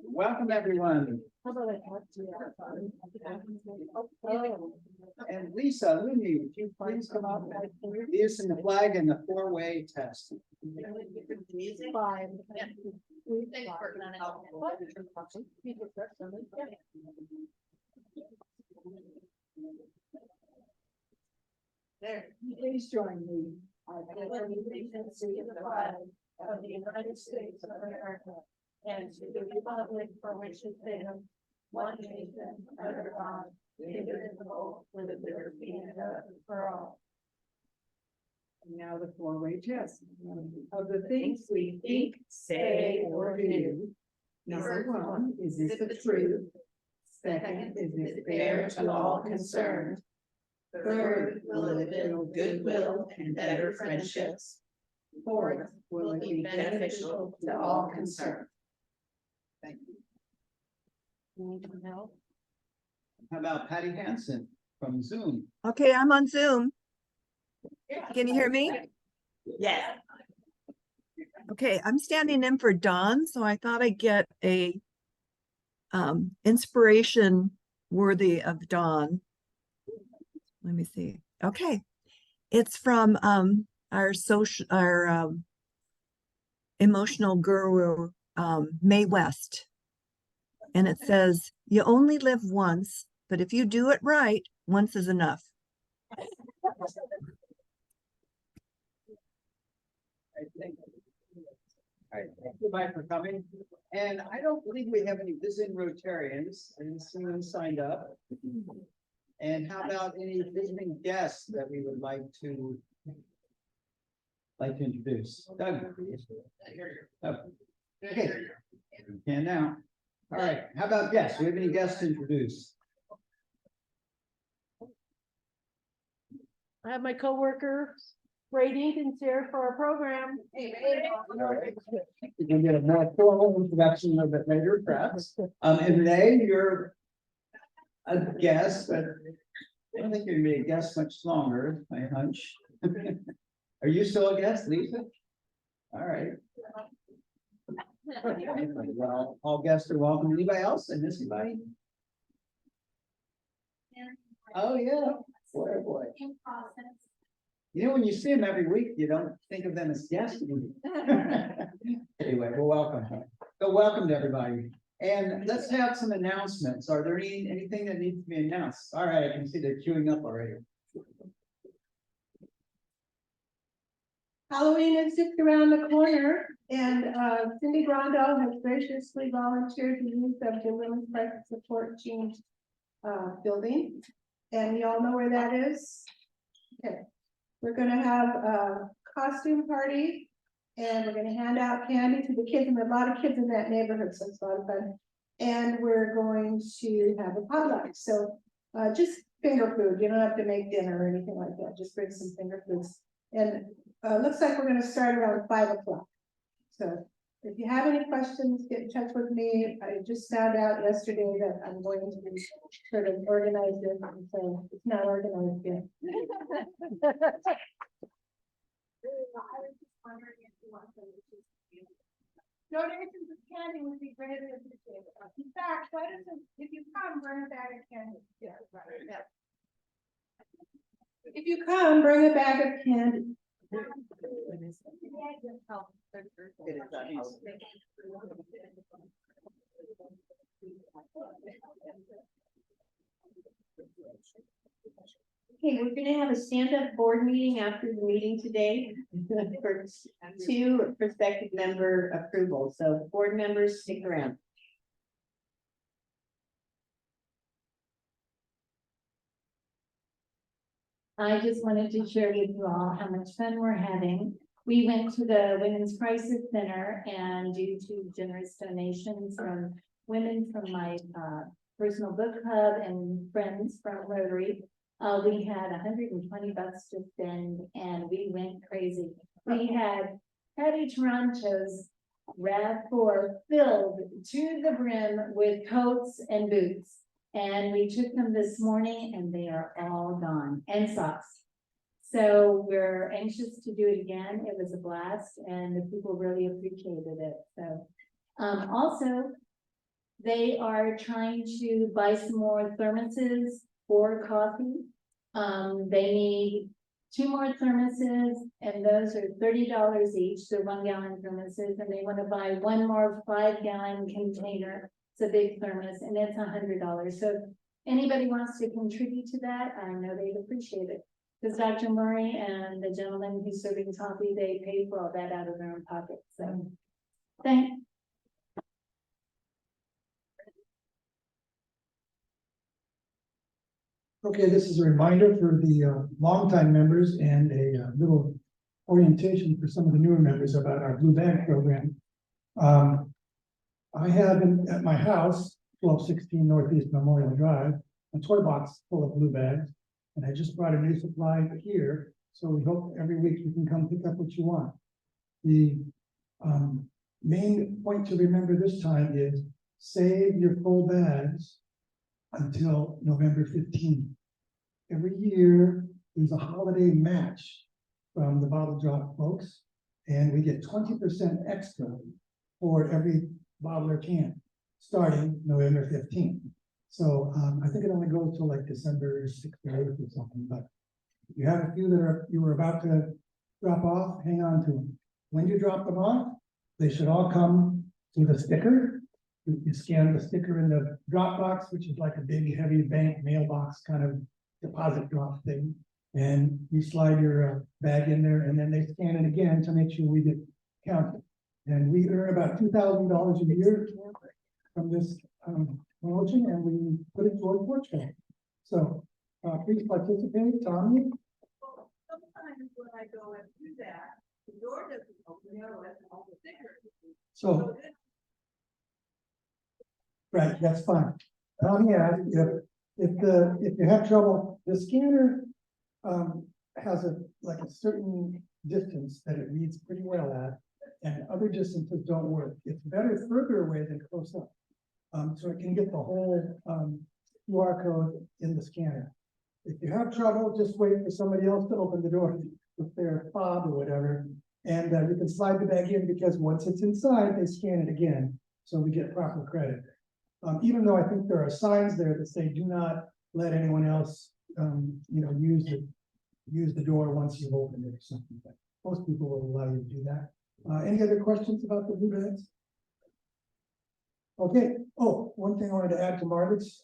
Welcome, everyone. And Lisa, Lindy, would you please come up and lead us in the flag and the four-way test? There. Please join me. I pledge allegiance to the flag of the United States of America and to the republic for which it stands, one nation under God, indivisible, with liberty and justice for all. And now the four-way test. Of the things we think, say, or do. Number one, is this the truth? Second, is it fair to all concerned? Third, will it build goodwill and better friendships? Fourth, will it be beneficial to all concerned? Thank you. Need some help? How about Patty Hansen from Zoom? Okay, I'm on Zoom. Can you hear me? Yes. Okay, I'm standing in for Dawn, so I thought I'd get a inspiration worthy of Dawn. Let me see. Okay, it's from our emotional guru, Mae West, and it says, "You only live once, but if you do it right, once is enough." Thank you, Mike, for coming. And I don't believe we have any visiting Rotarians. I didn't see them signed up. And how about any visiting guests that we would like to introduce? Doug? Oh, okay. You can now. All right. How about guests? Do we have any guests to introduce? I have my coworker, Ray Dinkins, here for our program. All right. You can get a more formal introduction a little bit later, perhaps. And Renee, you're a guest, but I don't think you're gonna be a guest much longer, my hunch. Are you still a guest, Lisa? All right. Well, all guests are welcome. Anybody else? I miss anybody? Oh, yeah. Boy, oh boy. You know, when you see them every week, you don't think of them as guests. Anyway, well, welcome. So welcome to everybody. And let's have some announcements. Are there anything that needs to be announced? All right, I can see they're queuing up already. Halloween is just around the corner, and Cindy Grandal has graciously volunteered to use of the Women's Crisis Support Team building. And you all know where that is? Okay. We're gonna have a costume party, and we're gonna hand out candy to the kids, and a lot of kids in that neighborhood, so it's a lot of fun. And we're going to have a potluck, so just finger food. You don't have to make dinner or anything like that. Just bring some finger foods. And looks like we're gonna start around 5 o'clock. So if you have any questions, get in touch with me. I just found out yesterday that I'm going to be sort of organized it, so it's not organized yet. Donations of candy would be greatly appreciated. In fact, why doesn't, if you come, bring a bag of candy. Yeah, right. Yeah. If you come, bring a bag of candy. Okay, we're gonna have a stand-up board meeting after the meeting today for 2 prospective member approvals. So board members, stick around. I just wanted to share with you all how much fun we're having. We went to the Women's Crisis Center, and due to generous donations from women from my personal book club and friends from Rotary, we had $120 to spend, and we went crazy. We had Patty Toronto's RAV4 filled to the brim with coats and boots. And we took them this morning and they are all gone, and socks. So we're anxious to do it again. It was a blast and the people really appreciated it, so. Also, they are trying to buy some more thermoses for coffee. They need 2 more thermoses, and those are $30 each. They're 1-gallon thermoses, and they want to buy 1 more 5-gallon container. It's a big thermos, and it's $100. So if anybody wants to contribute to that, I know they'd appreciate it. Because Dr. Murray and the gentleman who's serving coffee, they pay for all that out of their own pocket. So, thanks. Okay, this is a reminder for the longtime members and a little orientation for some of the newer members about our Blue Bag program. I have at my house, 1216 Northeast Memorial Drive, a toy box full of blue bags. And I just brought a new supply here, so we hope every week you can come pick up what you want. The main point to remember this time is save your full bags until November 15th. Every year, there's a holiday match from the bottle drop folks, and we get 20% extra for every bottle or can, starting November 15th. So I think it only goes till like December 6th or 8th or something, but if you have a few that you were about to drop off, hang on to them. When you drop them off, they should all come with a sticker. You scan the sticker in the drop box, which is like a big, heavy bank mailbox kind of deposit drop thing. And you slide your bag in there, and then they scan it again to make sure we get counted. And we earn about $2,000 a year from this promotion, and we put it toward Portugal. So please participate, Tommy. Well, sometimes when I go and do that, the door doesn't open, and all the stickers. So right, that's fine. Tommy asked if you have trouble, the scanner has a certain distance that it reads pretty well at, and other distances don't work. It's better further away than close up. So it can get the whole QR code in the scanner. If you have trouble, just wait for somebody else to open the door with their fob or whatever, and you can slide the bag in, because once it's inside, they scan it again, so we get proper credit. Even though I think there are signs there that say do not let anyone else, use the door once you've opened it or something. But most people will allow you to do that. Any other questions about the blue bags? Okay. Oh, one thing I wanted to add to Margaret's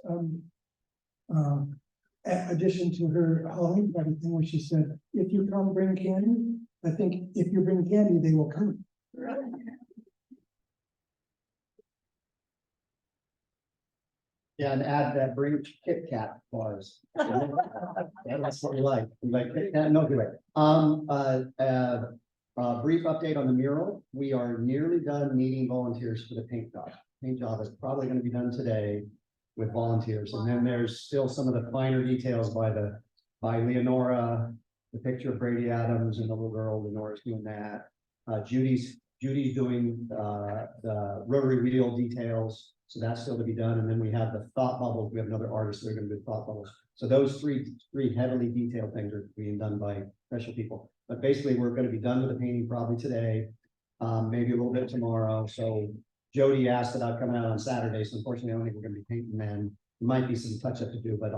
addition to her Halloween party thing, where she said, if you come bring candy, I think if you bring candy, they will come. Yeah, and add that bring Kit Kat bars. That's what we like. We like Kit Kat, no, good way. Brief update on the mural. We are nearly done meeting volunteers for the paint job. Paint job is probably going to be done today with volunteers. And then there's still some of the finer details by Leonora, the picture of Brady Adams and the little girl. Leonora's doing that. Judy's doing the rotary wheel details. So that's still to be done. And then we have the thought bubbles. We have another artist that are going to do thought bubbles. So those three heavily detailed things are being done by special people. But basically, we're going to be done with the painting probably today, maybe a little bit tomorrow. So Jody asked about coming out on Saturday. So unfortunately, I don't think we're going to be painting then. There might be some touch up to do, but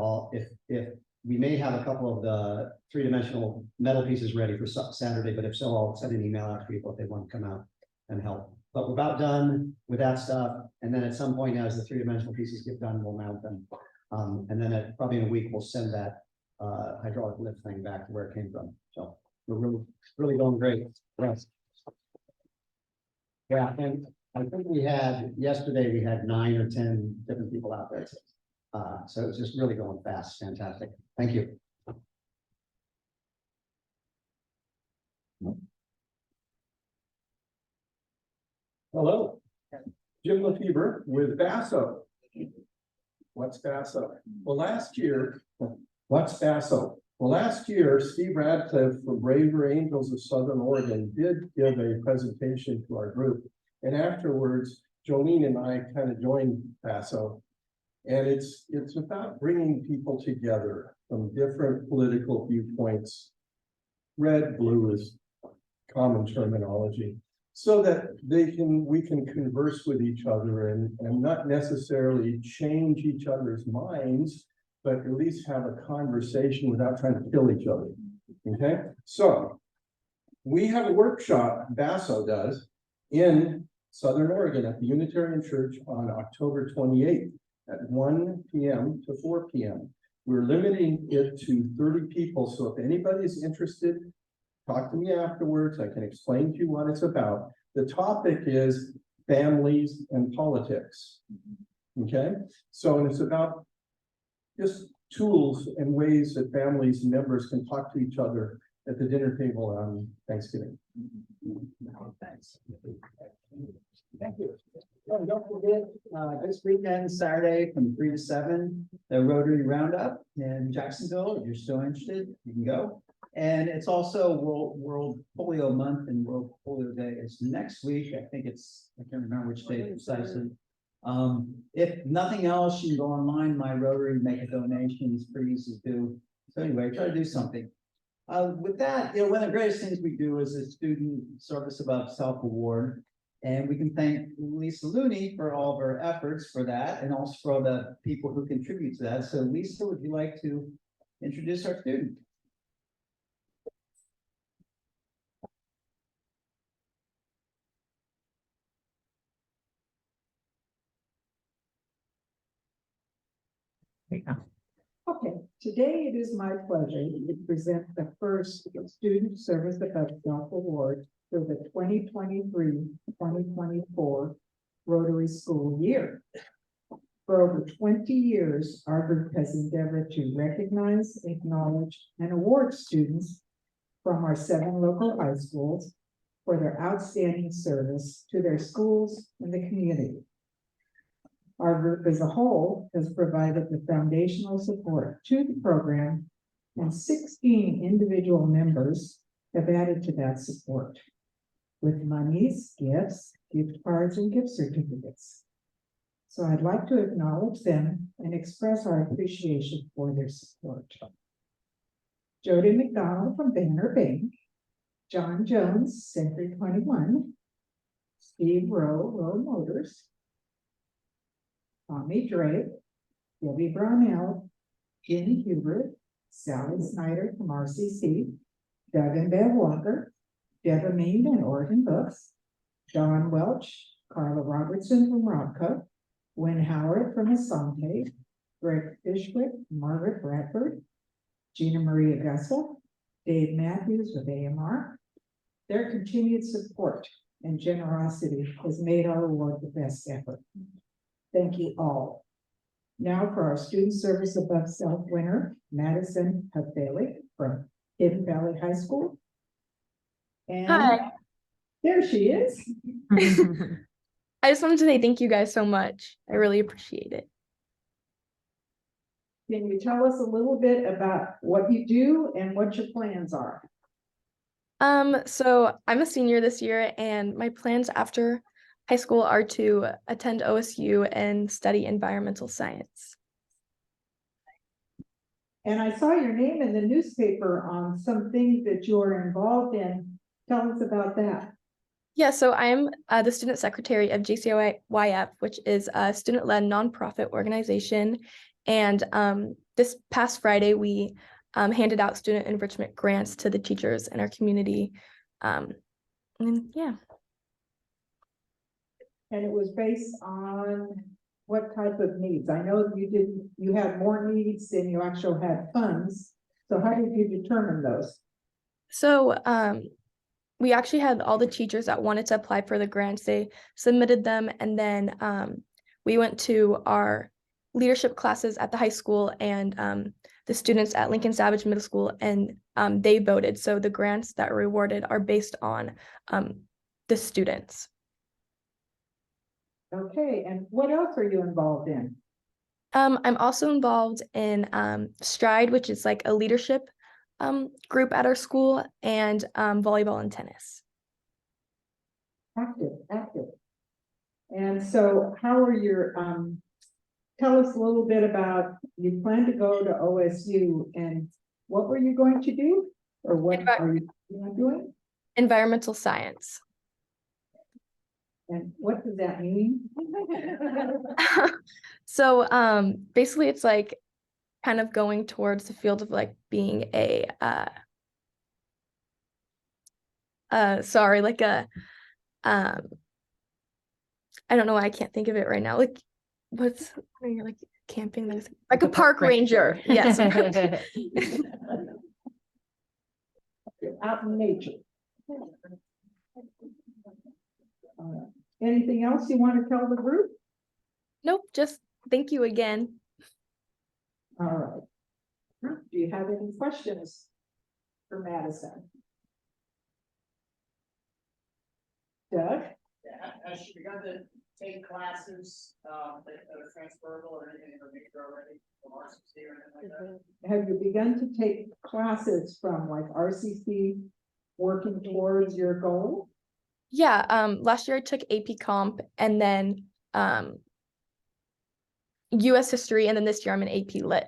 if we may have a couple of the 3-dimensional metal pieces ready for Saturday, but if so, I'll send an email out to people if they want to come out and help. But we're about done with that stuff. And then at some point, as the 3-dimensional pieces get done, we'll mount them. And then probably in a week, we'll send that hydraulic lift thing back to where it came from. So we're really going great. Yes. Yeah, and I think yesterday we had 9 or 10 different people out there. So it's just really going fast. Fantastic. Thank you. Hello, Jim Lefebvre with Basso. What's Basso? Well, last year, Steve Radcliffe from Braver Angels of Southern Oregon did give a presentation to our group. And afterwards, Jolene and I kind of joined Basso. And it's about bringing people together from different political viewpoints. Red, blue is common terminology, so that we can converse with each other and not necessarily change each other's minds, but at least have a conversation without trying to kill each other. Okay, so we have a workshop, Basso does, in Southern Oregon at the Unitarian Church on October 28th at 1 p.m. to 4 p.m. We're limiting it to 30 people, so if anybody's interested, talk to me afterwards. I can explain to you what it's about. The topic is families and politics. Okay, so and it's about just tools and ways that families and members can talk to each other at the dinner table on Thanksgiving. Thanks. Thank you. Oh, don't forget, this weekend, Saturday from 3 to 7, the Rotary Roundup in Jacksonville. If you're still interested, you can go. And it's also World Polio Month and World Polio Day is next week. I think it's, I can't remember which day precisely. If nothing else, you can go online, my Rotary, make a donation. It's pretty easy to do. So anyway, try to do something. With that, you know, one of the greatest things we do is a student service above self award. And we can thank Lisa Looney for all of her efforts for that, and also for all the people who contribute to that. So Lisa, would you like to introduce our student? Okay, today it is my pleasure to present the first Student Service Above Self Award for the 2023-2024 Rotary School Year. For over 20 years, our group has endeavored to recognize, acknowledge, and award students from our 7 local high schools for their outstanding service to their schools and the community. Our group as a whole has provided the foundational support to the program, and 16 individual members have added to that support with monies, gifts, gift cards, and gift certificates. So I'd like to acknowledge them and express our appreciation for their support. Jody McDonald from Banner Bank, John Jones, Century 21, Steve Rowe Motors, Tommy Drake, Debbie Brownell, Jenny Hubert, Sally Snyder from RCC, Doug and Bev Walker, Deborah Mead and Oregon Books, Don Welch, Carla Robertson from Rodco, Wynn Howard from Asante, Greg Fishwick, Margaret Bradford, Gina Marie Augusta, Dave Matthews with AMR. Their continued support and generosity has made our award the best ever. Thank you all. Now for our Student Service Above Self winner, Madison Hafele from Hidden Valley High School. And hi. There she is. I just wanted to say thank you guys so much. I really appreciate it. Can you tell us a little bit about what you do and what your plans are? So I'm a senior this year, and my plans after high school are to attend OSU and study environmental science. And I saw your name in the newspaper on some things that you're involved in. Tell us about that. Yeah, so I'm the student secretary of JCYF, which is a student-led nonprofit organization. And this past Friday, we handed out student enrichment grants to the teachers in our community. And yeah. And it was based on what type of needs? I know you had more needs than you actually had funds. So how did you determine those? So we actually had all the teachers that wanted to apply for the grants. They submitted them, and then we went to our leadership classes at the high school and the students at Lincoln Savage Middle School, and they voted. So the grants that were awarded are based on the students. Okay, and what else are you involved in? I'm also involved in Stride, which is like a leadership group at our school, and volleyball and tennis. Active. And so how are your tell us a little bit about, you plan to go to OSU and what were you going to do? Or what are you doing? Environmental science. And what does that mean? So basically it's like kind of going towards the field of like being a like a I don't know why I can't think of it right now. Like what's when you're like camping, there's like a park ranger. Yes. You're out in nature. Anything else you want to tell the group? Nope, just thank you again. All right. Do you have any questions for Madison? Doug? Has she begun to take classes, that are transferable or anything, or maybe already from RCC or anything like that? Have you begun to take classes from like RCC working towards your goal? Yeah, last year I took AP Comp and then US History, and then this year I'm in AP Lit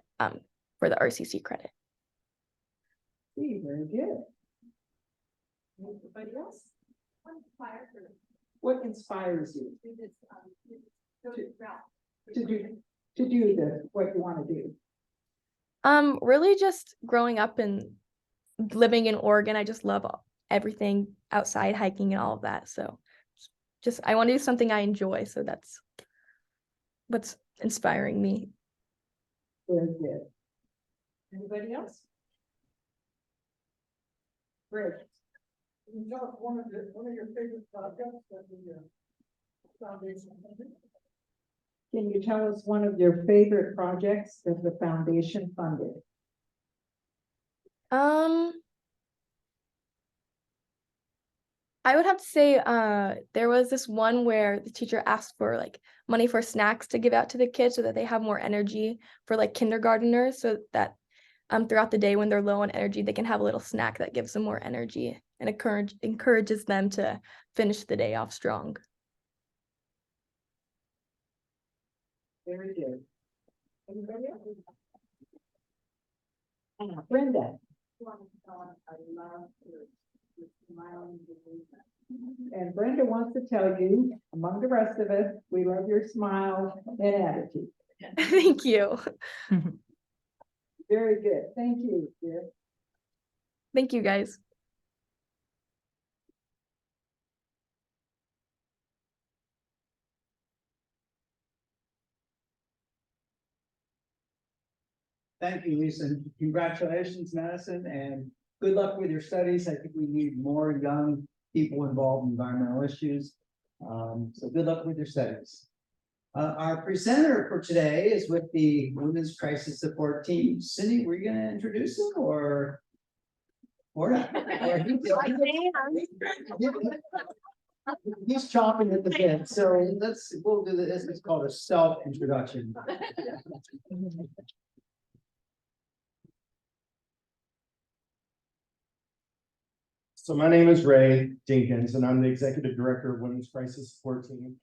for the RCC credit. See, very good. Anybody else? What inspires you to do this, what you want to do? Really just growing up and living in Oregon, I just love everything outside, hiking and all of that. So just I want to do something I enjoy. So that's what's inspiring me. Very good. Anybody else? Great. Can you tell us one of your favorite projects that the foundation funded? Can you tell us one of your favorite projects that the foundation funded? I would have to say there was this one where the teacher asked for like money for snacks to give out to the kids so that they have more energy for like kindergarteners, so that throughout the day when they're low on energy, they can have a little snack that gives them more energy and encourages them to finish the day off strong. Very good. Anybody else? Brenda. And Brenda wants to tell you, among the rest of us, we love your smile and attitude. Thank you. Very good. Thank you, dear. Thank you, guys. Thank you, Lisa, and congratulations, Madison, and good luck with your studies. I think we need more young people involved in environmental issues. So good luck with your studies. Our presenter for today is with the Women's Crisis Support Team. Cindy, were you going to introduce them or not? He's chopping at the bit, so we'll do this. It's called a self-introduction. So my name is Ray Dinkins, and I'm the Executive Director of Women's Crisis Support Team.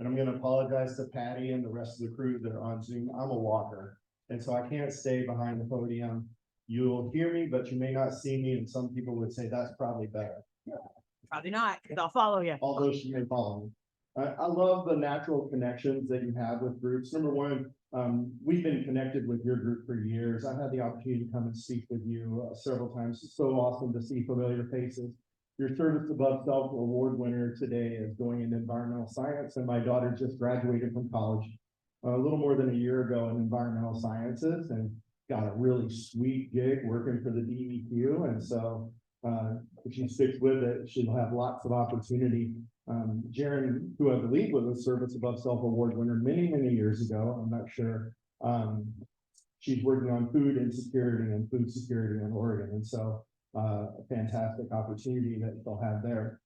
And I'm going to apologize to Patty and the rest of the crew that are on Zoom. I'm a walker, and so I can't stay behind the podium. You'll hear me, but you may not see me, and some people would say that's probably better. Probably not, because I'll follow you. Although she may follow me. I love the natural connections that you have with groups. Number one, we've been connected with your group for years. I've had the opportunity to come and speak with you several times. It's so awesome to see familiar faces. Your Service Above Self award winner today is going into environmental science, and my daughter just graduated from college a little more than a year ago in environmental sciences and got a really sweet gig working for the DEQ. And so if she sticks with it, she'll have lots of opportunity. Jaren, who I believe was a Service Above Self award winner many years ago, I'm not sure. She's working on food insecurity and food security in Oregon. And so a fantastic opportunity that they'll have there.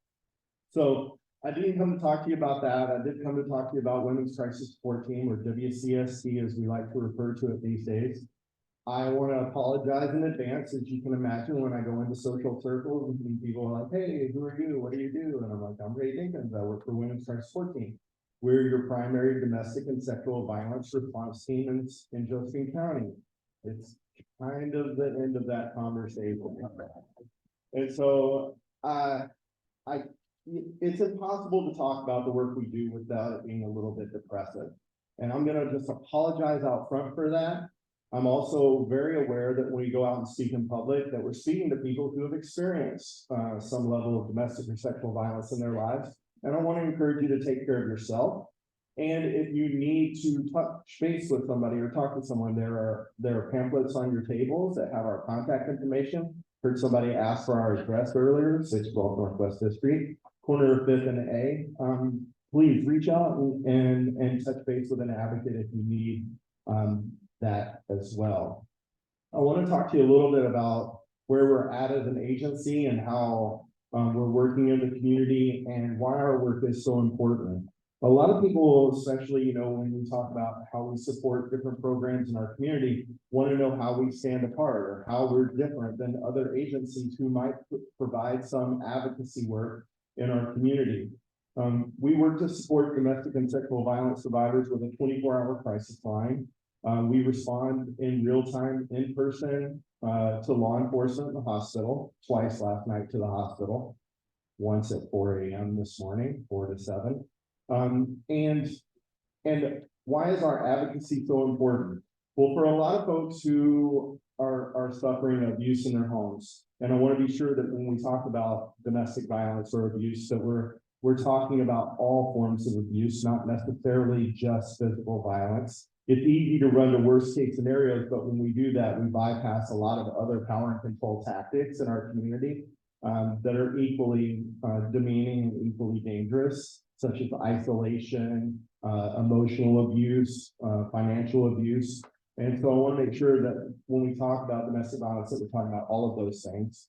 So I didn't come to talk to you about that. I did come to talk to you about Women's Crisis Support Team, or WCST as we like to refer to it these days. I want to apologize in advance. As you can imagine, when I go into social circles and people are like, hey, who are you? What do you do? And I'm like, I'm Ray Dinkins. I work for Women's Crisis Support Team. We're your primary domestic and sexual violence response team in Josephine County. It's kind of the end of that conversation. And so, it's impossible to talk about the work we do without it being a little bit depressive. And I'm gonna just apologize out front for that. I'm also very aware that when we go out and speak in public, that we're speaking to people who have experienced some level of domestic or sexual violence in their lives. And I want to encourage you to take care of yourself. And if you need to touch base with somebody or talk to someone, there are pamphlets on your tables that have our contact information. Heard somebody ask for our address earlier, 612 Northwest 5th Street, corner of 5th and A. Please reach out and touch base with an advocate if you need that as well. I want to talk to you a little bit about where we're at as an agency and how we're working in the community and why our work is so important. A lot of people, especially, when we talk about how we support different programs in our community, want to know how we stand apart or how we're different than other agencies who might provide some advocacy work in our community. We work to support domestic and sexual violence survivors with a 24-hour crisis line. We respond in real time, in person, to law enforcement in the hospital, twice last night to the hospital, once at 4 a.m. this morning, 4 to 7. And why is our advocacy so important? Well, for a lot of folks who are suffering abuse in their homes, and I want to be sure that when we talk about domestic violence or abuse, that we're talking about all forms of abuse, not necessarily just physical violence. It's easy to run to worst case scenarios, but when we do that, we bypass a lot of other power and control tactics in our community that are equally demeaning and equally dangerous, such as isolation, emotional abuse, financial abuse. And so I want to make sure that when we talk about domestic violence, that we're talking about all of those things.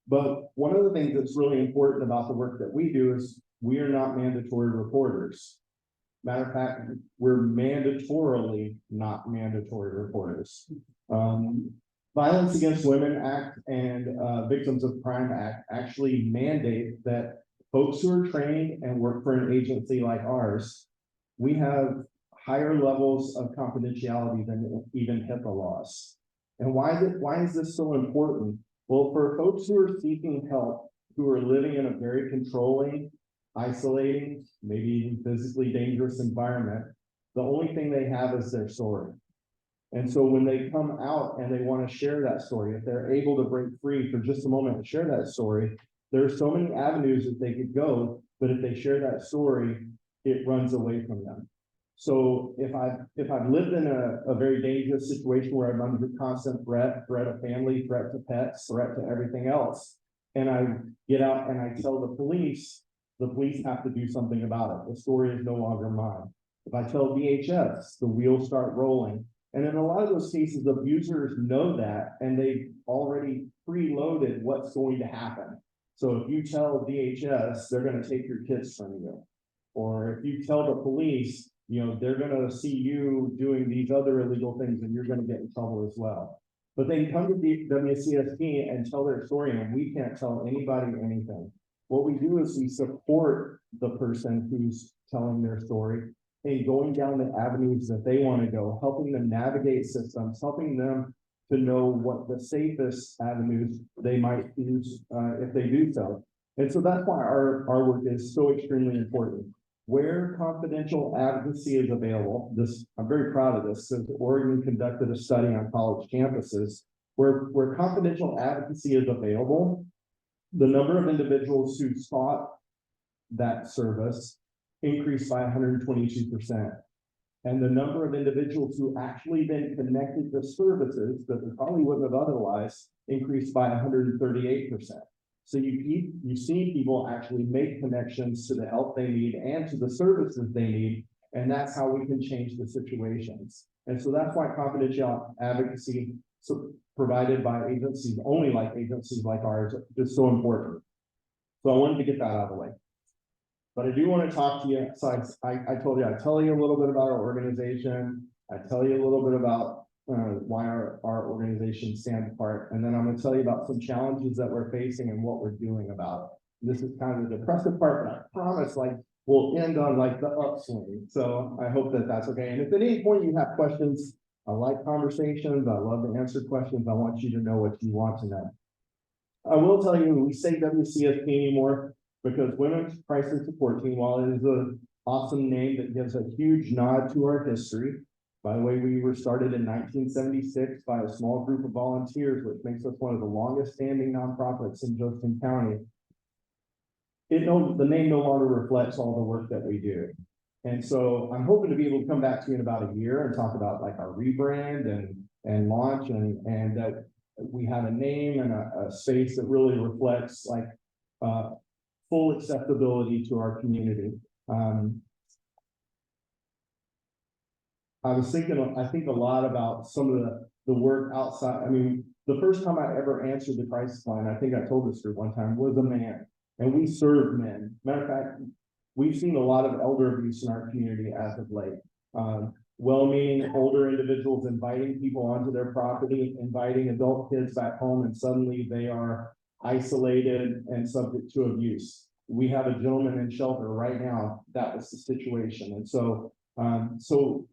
But one of the things that's really important about the work that we do is we are not mandatory reporters. Matter of fact, we're mandatorily not mandatory reporters. Violence Against Women Act and Victims of Crime Act actually mandate that folks who are trained and work for an agency like ours, we have higher levels of confidentiality than even HIPAA laws. And why is this so important? Well, for folks who are seeking help, who are living in a very controlling, isolating, maybe even physically dangerous environment, the only thing they have is their story. And so when they come out and they want to share that story, if they're able to break free for just a moment and share that story, there are so many avenues that they could go, but if they share that story, it runs away from them. So if I've lived in a very dangerous situation where I'm under constant threat of family, threat to pets, threat to everything else, and I get out and I tell the police have to do something about it. The story is no longer mine. If I tell DHS, the wheels start rolling. And in a lot of those cases, abusers know that, and they've already preloaded what's going to happen. So if you tell DHS, they're going to take your kids from you. Or if you tell the police, they're going to see you doing these other illegal things and you're going to get in trouble as well. But they come to the WCST and tell their story, and we can't tell anybody anything. What we do is we support the person who's telling their story and going down the avenues that they want to go, helping them navigate systems, helping them to know what the safest avenues they might use if they do so. And so that's why our work is so extremely important. Where confidential advocacy is available, I'm very proud of this, since Oregon conducted a study on college campuses, where confidential advocacy is available, the number of individuals who sought that service increased by 122%. And the number of individuals who actually been connected to services that they probably wouldn't have otherwise increased by 138%. So you see people actually make connections to the help they need and to the services they need, and that's how we can change the situations. And so that's why confidential advocacy provided by agencies, only like agencies like ours, is so important. So I wanted to get that out of the way. But I do want to talk to you. So I told you, I tell you a little bit about our organization. I tell you a little bit about why our organization stands apart. And then I'm going to tell you about some challenges that we're facing and what we're doing about it. This is kind of the depressive part, but I promise, like, we'll end on like the upswing. So I hope that that's okay. And if at any point you have questions, I like conversations. I love to answer questions. I want you to know what you want to know. I will tell you, we say WCST anymore because Women's Crisis Support Team, while it is an awesome name that gives a huge nod to our history. By the way, we were started in 1976 by a small group of volunteers, which makes us one of the longest standing nonprofits in Josephine County. The name no longer reflects all the work that we do. And so I'm hoping to be able to come back to you in about a year and talk about like our rebrand and launch and that we have a name and a space that really reflects like full acceptability to our community. I was thinking, I think a lot about some of the work outside. I mean, the first time I ever answered the crisis line, I think I told this group one time, was a man, and we serve men. Matter of fact, we've seen a lot of elder abuse in our community as of late. Well-meaning older individuals inviting people onto their property, inviting adult kids back home, and suddenly they are isolated and subject to abuse. We have a gentleman in shelter right now. That was the situation. And so,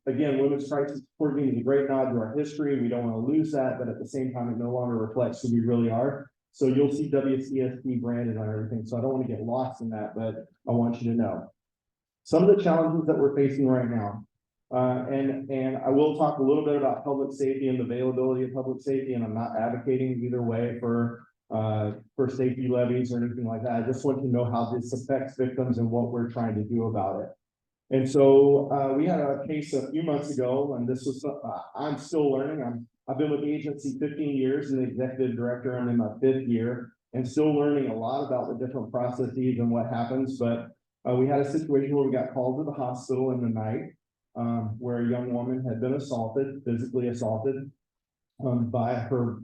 again, Women's Crisis Support Team is a great nod to our history. We don't want to lose that, but at the same time, it no longer reflects who we really are. So you'll see WCST branded on everything. So I don't want to get lost in that, but I want you to know some of the challenges that we're facing right now. And I will talk a little bit about public safety and the availability of public safety, and I'm not advocating either way for safety levies or anything like that. I just want you to know how this affects victims and what we're trying to do about it. And so we had a case a few months ago, and this was, I'm still learning. I've been with the agency 15 years and the executive director. I'm in my 5th year and still learning a lot about the different processes and what happens. But we had a situation where we got called to the hospital in the night where a young woman had been assaulted, physically assaulted by her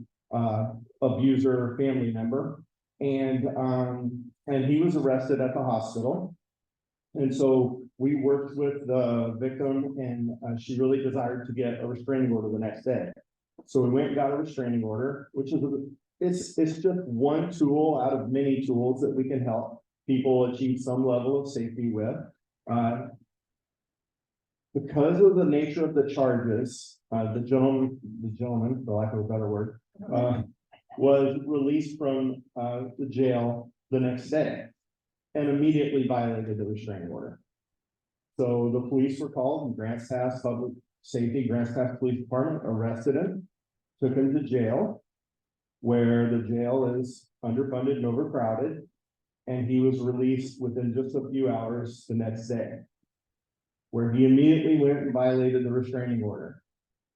abuser family member. And he was arrested at the hospital. And so we worked with the victim, and she really desired to get a restraining order the next day. So we went and got a restraining order, which is it's just one tool out of many tools that we can help people achieve some level of safety with. Because of the nature of the charges, the gentleman, for lack of a better word, was released from the jail the next day and immediately violated the restraining order. So the police were called, and Grants Pass Public Safety, Grants Pass Police Department arrested him, took him to jail, where the jail is underfunded and overcrowded, and he was released within just a few hours the next day, where he immediately went and violated the restraining order.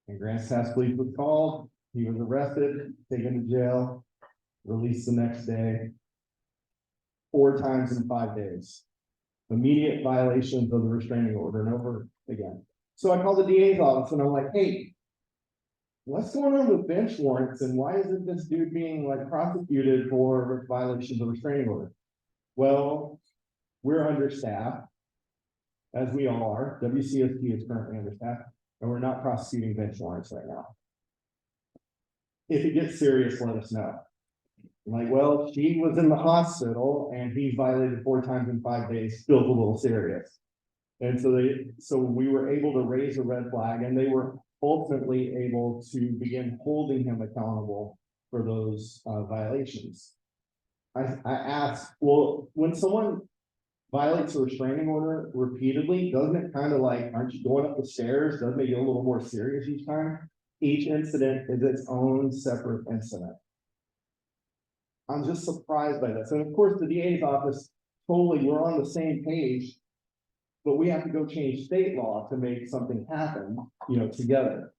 And Grants Pass Police was called, he was arrested, taken to jail, released the next day, 4 times in 5 days. Immediate violations of the restraining order and over again. So I called the DA's office and I'm like, hey, what's going on with bench warrants, and why isn't this dude being like prosecuted for violations of restraining order? Well, we're understaffed, as we all are. WCST is currently understaffed, and we're not prosecuting bench warrants right now. If it gets serious, let us know. I'm like, well, she was in the hospital and he violated 4 times in 5 days, feels a little serious. And so we were able to raise a red flag, and they were ultimately able to begin holding him accountable for those violations. I asked, well, when someone violates a restraining order repeatedly, doesn't it kind of like, aren't you going up the stairs? Doesn't it get a little more serious each time? Each incident is its own separate incident. I'm just surprised by this. And of course, the DA's office, totally, we're on the same page, but we have to go change state law to make something happen, together.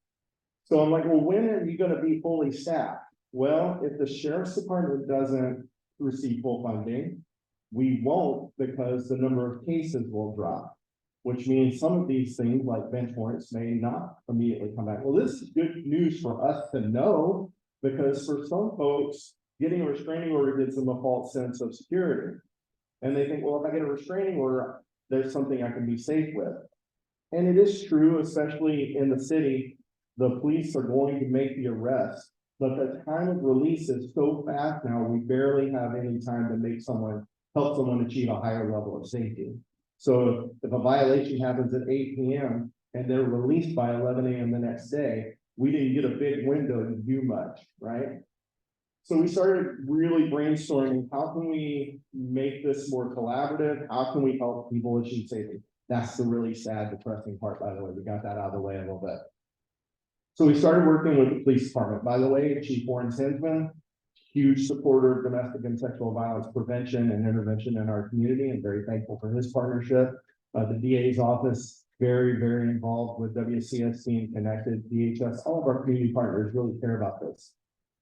So I'm like, well, when are you going to be fully staffed? Well, if the sheriff's department doesn't receive full funding, we won't, because the number of cases will drop, which means some of these things like bench warrants may not immediately come back. Well, this is good news for us to know, because for some folks, getting a restraining order gives them a false sense of security. And they think, well, if I get a restraining order, there's something I can be safe with. And it is true, especially in the city, the police are going to make the arrest, but the time of release is so fast now, we barely have any time to help someone achieve a higher level of safety. So if a violation happens at 8 p.m. and they're released by 11 a.m. the next day, we didn't get a big window to do much, right? So we started really brainstorming, how can we make this more collaborative? How can we help people achieve safety? That's the really sad, depressing part, by the way. We got that out of the way a little bit. So we started working with the police department. By the way, Chief Warren Hinsman, huge supporter of domestic and sexual violence prevention and intervention in our community, and very thankful for his partnership. The DA's office, very, very involved with WCST and Connected, DHS, all of our community partners really care about this.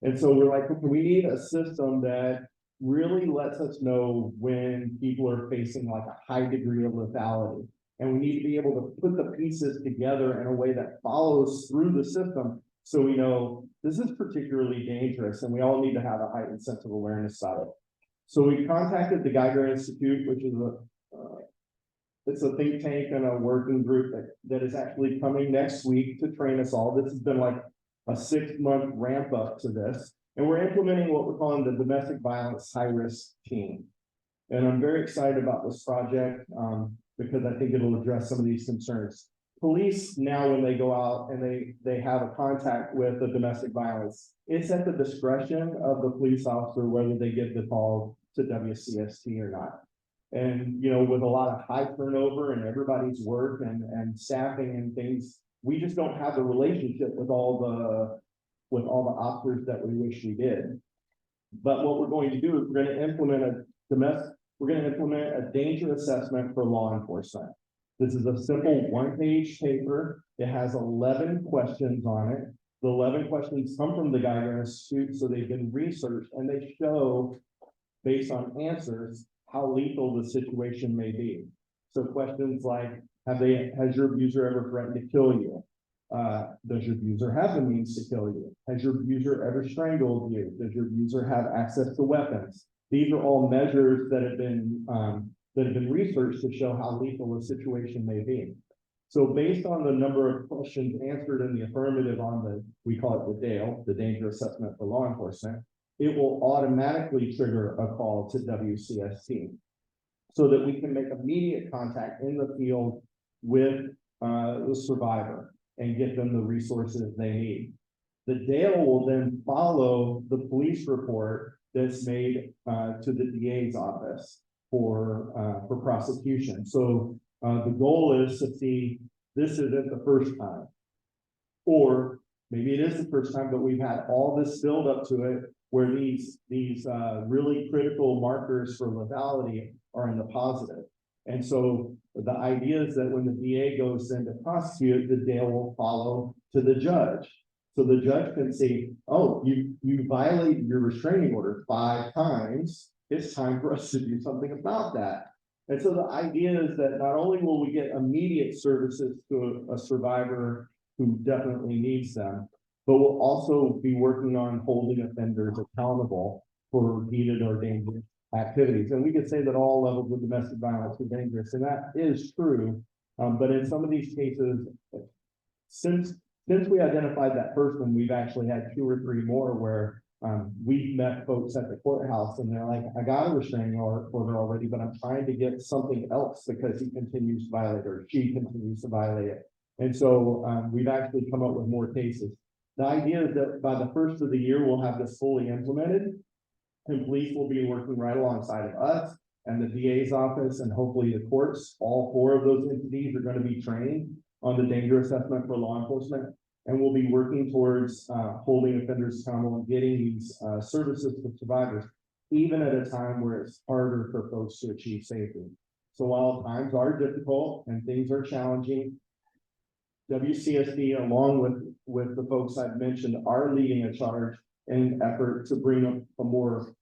And so we're like, okay, we need a system that really lets us know when people are facing like a high degree of lethality. And we need to be able to put the pieces together in a way that follows through the system. So we know this is particularly dangerous and we all need to have a heightened sense of awareness about it. So we contacted the Geiger Institute, which is it's a think tank and a working group that is actually coming next week to train us all. This has been like a 6-month ramp up to this. And we're implementing what we're calling the domestic violence high risk team. And I'm very excited about this project because I think it'll address some of these concerns. Police now, when they go out and they have a contact with the domestic violence, it's at the discretion of the police officer whether they give the call to WCST or not. And, you know, with a lot of high turnover and everybody's work and staffing and things, we just don't have the relationship with all the officers that we wish we did. But what we're going to do is we're going to implement a danger assessment for law enforcement. This is a simple 1-page paper. It has 11 questions on it. The 11 questions come from the Geiger Institute, so they've been researched and they show, based on answers, how lethal the situation may be. So questions like, has your abuser ever threatened to kill you? Does your abuser have the means to kill you? Has your abuser ever strangled you? Does your abuser have access to weapons? These are all measures that have been researched to show how lethal a situation may be. So based on the number of questions answered in the affirmative on we call it the DALE, the Danger Assessment for Law Enforcement, it will automatically trigger a call to WCST so that we can make immediate contact in the field with the survivor and get them the resources they need. The DALE will then follow the police report that's made to the DA's office for prosecution. So the goal is to see this isn't the first time, or maybe it is the first time, but we've had all this build up to it where these really critical markers for lethality are in the positive. And so the idea is that when the DA goes in to prosecute, the DALE will follow to the judge. So the judge can say, oh, you violated your restraining order 5 times. It's time for us to do something about that. And so the idea is that not only will we get immediate services to a survivor who definitely needs them, but we'll also be working on holding offenders accountable for repeated or dangerous activities. And we could say that all levels of domestic violence are dangerous, and that is true. But in some of these cases, since we identified that first one, we've actually had 2 or 3 more where we've met folks at the courthouse and they're like, I got a restraining order already, but I'm trying to get something else because he continues to violate or she continues to violate it. And so we've actually come up with more cases. The idea is that by the first of the year, we'll have this fully implemented, and police will be working right alongside of us and the DA's office and hopefully the courts. All 4 of those entities are going to be trained on the danger assessment for law enforcement, and we'll be working towards holding offenders accountable and getting these services to survivors, even at a time where it's harder for folks to achieve safety. So while times are difficult and things are challenging, WCSD, along with the folks I've mentioned, are leading a charge in effort to bring a more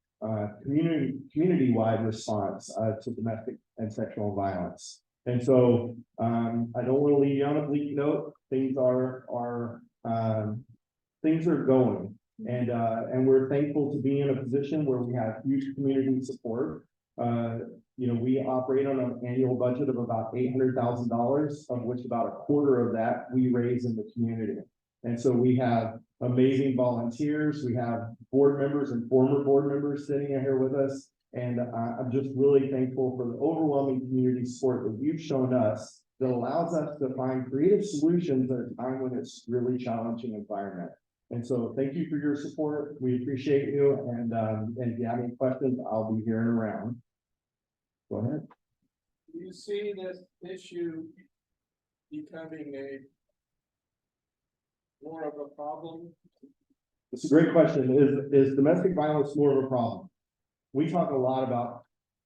community-wide response to domestic and sexual violence. And so I don't want to leave you on a bleak note. Things are going, and we're thankful to be in a position where we have huge community support. You know, we operate on an annual budget of about $800,000, of which about a quarter of that we raise in the community. And so we have amazing volunteers. We have board members and former board members sitting in here with us. And I'm just really thankful for the overwhelming community support that you've shown us that allows us to find creative solutions at a time when it's really challenging environment. And so thank you for your support. We appreciate you. And if you have any questions, I'll be here and around. Go ahead. Do you see this issue becoming more of a problem? It's a great question. Is domestic violence more of a problem? We talk a lot about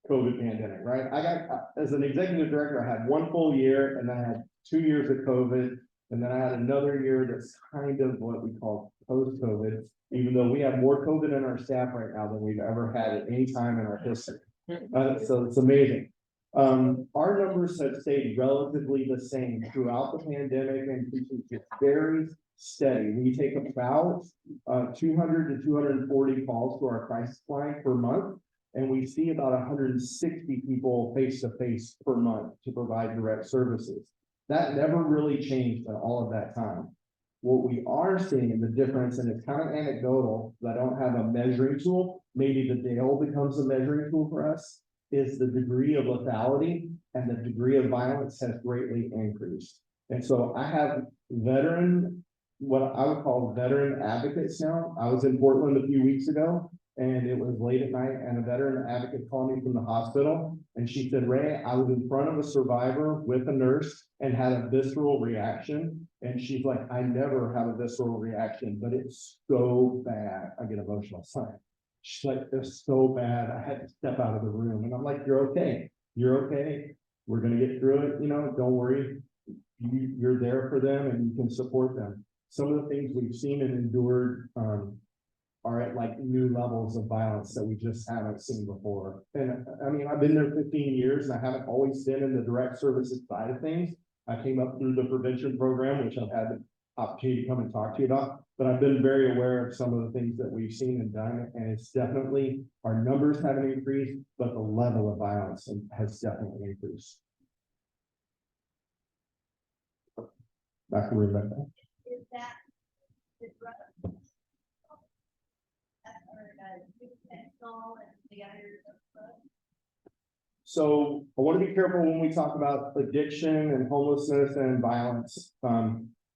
COVID pandemic, right? I got, as an executive director, I had one full year and then I had 2 years of COVID. And then I had another year that's kind of what we call post-COVID, even though we have more COVID in our staff right now than we've ever had at any time in our history. So it's amazing. Our numbers have stayed relatively the same throughout the pandemic and it's very steady. We take about 200 to 240 calls to our crisis line per month. And we see about 160 people face-to-face per month to provide direct services. That never really changed in all of that time. What we are seeing in the difference, and it's kind of anecdotal, because I don't have a measuring tool, maybe the Dale becomes a measuring tool for us, is the degree of lethality and the degree of violence has greatly increased. And so I have what I would call veteran advocates now. I was in Portland a few weeks ago, and it was late at night, and a veteran advocate called me from the hospital, and she said, Ray, I was in front of a survivor with a nurse and had a visceral reaction. And she's like, I never have a visceral reaction, but it's so bad. I get emotional. Sorry. She's like, it's so bad. I had to step out of the room. And I'm like, you're okay. You're okay. We're going to get through it. You know, don't worry. You're there for them and you can support them. Some of the things we've seen and endured, are at like new levels of violence that we just haven't seen before. And I mean, I've been there 15 years and I haven't always been in the direct services side of things. I came up through the prevention program, which I've had the opportunity to come and talk to you about, but I've been very aware of some of the things that we've seen and done. And it's definitely, our numbers haven't increased, but the level of violence has definitely increased. Back to Rebecca. Is that the drug? So I want to be careful when we talk about addiction and homelessness and violence,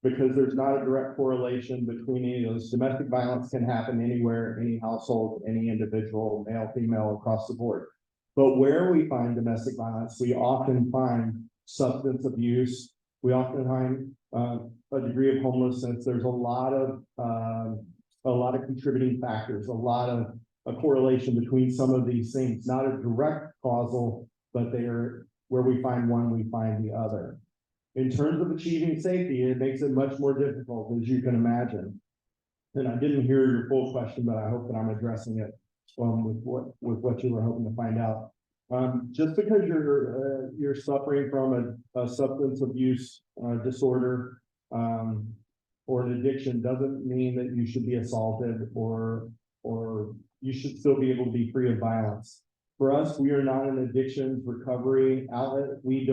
because there's not a direct correlation between any of those. Domestic violence can happen anywhere, any household, any individual, male, female, across the board. But where we find domestic violence, we often find substance abuse. We often find a degree of homelessness. There's a lot of contributing factors, a lot of a correlation between some of these things, not a direct causal, but they are where we find one, we find the other. In terms of achieving safety, it makes it much more difficult, as you can imagine. And I didn't hear your full question, but I hope that I'm addressing it with what you were hoping to find out. Just because you're suffering from a substance abuse disorder or an addiction doesn't mean that you should be assaulted or you should still be able to be free of violence. For us, we are not an addictions recovery outlet. We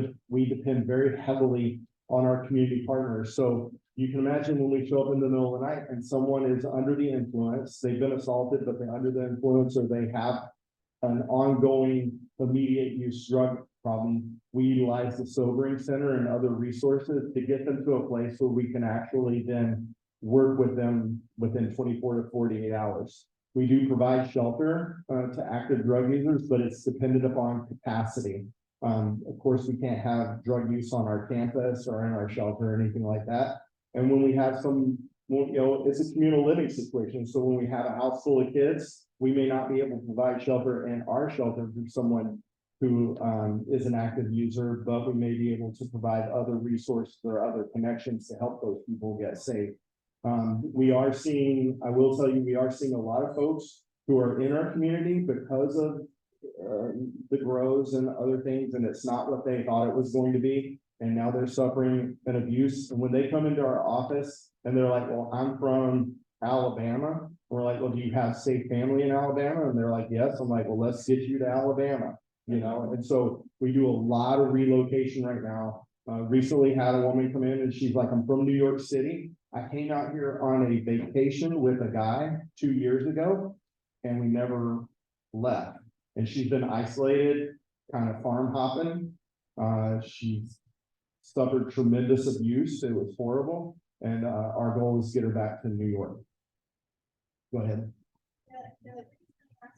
depend very heavily on our community partners. So you can imagine when we show up in the middle of the night and someone is under the influence, they've been assaulted, but they're under the influence or they have an ongoing immediate use drug problem. We utilize the sobering center and other resources to get them to a place where we can actually then work with them within 24 to 48 hours. We do provide shelter to active drug users, but it's dependent upon capacity. Of course, we can't have drug use on our campus or in our shelter or anything like that. And when we have it's a communal living situation. So when we have a house full of kids, we may not be able to provide shelter in our shelter for someone who is an active user, but we may be able to provide other resources or other connections to help those people get safe. We are seeing, I will tell you, we are seeing a lot of folks who are in our community because of the grows and other things, and it's not what they thought it was going to be. And now they're suffering an abuse. And when they come into our office and they're like, well, I'm from Alabama. We're like, well, do you have safe family in Alabama? And they're like, yes. I'm like, well, let's get you to Alabama, you know? And so we do a lot of relocation right now. Recently had a woman come in and she's like, I'm from New York City. I came out here on a vacation with a guy 2 years ago and we never left. and she's been isolated, kind of farm hopping. She's suffered tremendous abuse. It was horrible. And our goal is to get her back to New York. Go ahead. The